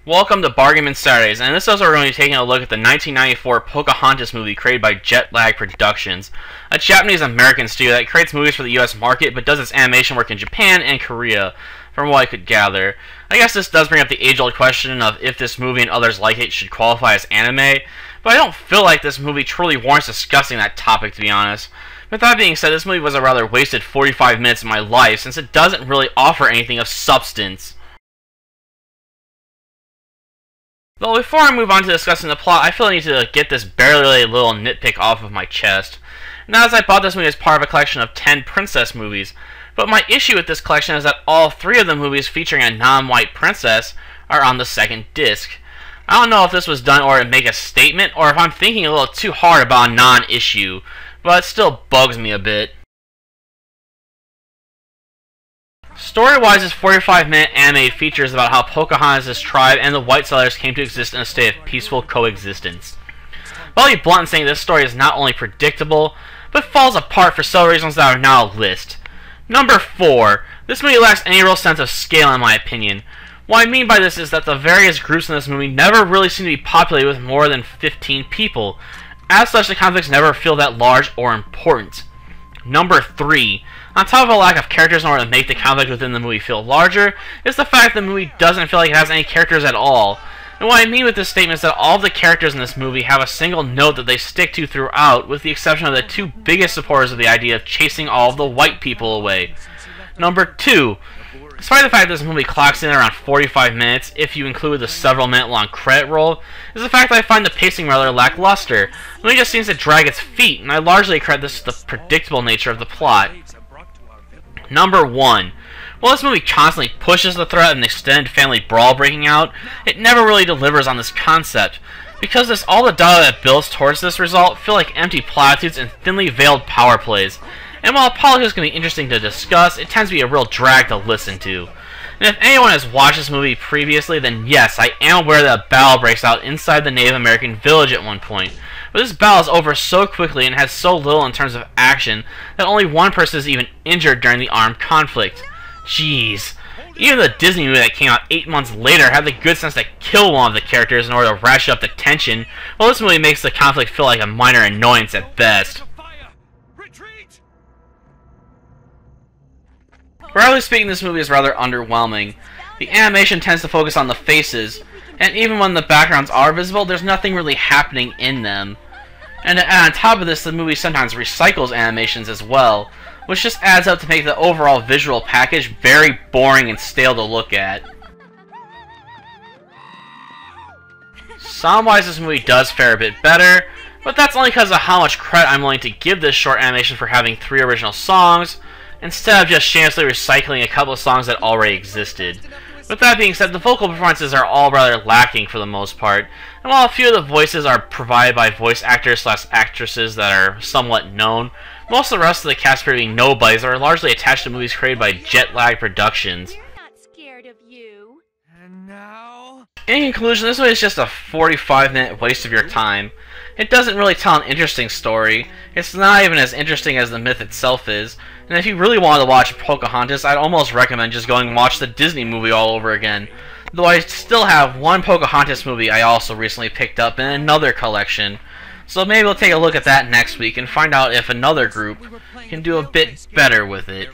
Welcome to Bargainman Saturdays, and in this episode we're going to be taking a look at the 1994 Pocahontas movie created by Jet Lag Productions, a Japanese-American studio that creates movies for the US market but does its animation work in Japan and Korea, from what I could gather. I guess this does bring up the age-old question of if this movie and others like it should qualify as anime, but I don't feel like this movie truly warrants discussing that topic, to be honest. With that being said, this movie was a rather wasted 45 minutes of my life since it doesn't really offer anything of substance. Well, before I move on to discussing the plot, I feel I need to get this barely little nitpick off of my chest. Now, as I bought this movie as part of a collection of 10 princess movies, but my issue with this collection is that all 3 of the movies featuring a non-white princess are on the second disc. I don't know if this was done in order to make a statement, or if I'm thinking a little too hard about a non-issue, but it still bugs me a bit. Story-wise, this 45-minute anime features about how Pocahontas' tribe and the white settlers came to exist in a state of peaceful coexistence. I'll be blunt in saying this story is not only predictable, but falls apart for several reasons that are now a list. Number 4. This movie lacks any real sense of scale in my opinion. What I mean by this is that the various groups in this movie never really seem to be populated with more than 15 people. As such, the conflicts never feel that large or important. Number 3. On top of a lack of characters in order to make the conflict within the movie feel larger, is the fact that the movie doesn't feel like it has any characters at all. And what I mean with this statement is that all of the characters in this movie have a single note that they stick to throughout, with the exception of the 2 biggest supporters of the idea of chasing all of the white people away. Number 2. Despite the fact that this movie clocks in around 45 minutes, if you include the several minute long credit roll, is the fact that I find the pacing rather lackluster. The movie just seems to drag its feet, and I largely credit this to the predictable nature of the plot. Number 1. While this movie constantly pushes the threat of an extended family brawl breaking out, it never really delivers on this concept. Because of this, all the data that builds towards this result feel like empty platitudes and thinly veiled power plays. And while politics can be interesting to discuss, it tends to be a real drag to listen to. And if anyone has watched this movie previously, then yes, I am aware that a battle breaks out inside the Native American village at one point. But this battle is over so quickly and has so little in terms of action that only one person is even injured during the armed conflict. Jeez. Even the Disney movie that came out 8 months later had the good sense to kill one of the characters in order to ratchet up the tension, while this movie makes the conflict feel like a minor annoyance at best. Broadly speaking, this movie is rather underwhelming. The animation tends to focus on the faces, and even when the backgrounds are visible, there's nothing really happening in them. And on top of this, the movie sometimes recycles animations as well, which just adds up to make the overall visual package very boring and stale to look at. Sound-wise, this movie does fare a bit better, but that's only because of how much credit I'm willing to give this short animation for having 3 original songs, instead of just shamelessly recycling a couple of songs that already existed. With that being said, the vocal performances are all rather lacking for the most part, and while a few of the voices are provided by voice actors/actresses that are somewhat known, most of the rest of the cast appear to be nobodies that are largely attached to movies created by Jet Lag Productions. We're not scared of you. And now? In conclusion, this movie is just a 45-minute waste of your time. It doesn't really tell an interesting story, it's not even as interesting as the myth itself is, and if you really wanted to watch Pocahontas, I'd almost recommend just going and watch the Disney movie all over again. Though I still have one Pocahontas movie I also recently picked up in another collection, so maybe we'll take a look at that next week and find out if another group can do a bit better with it.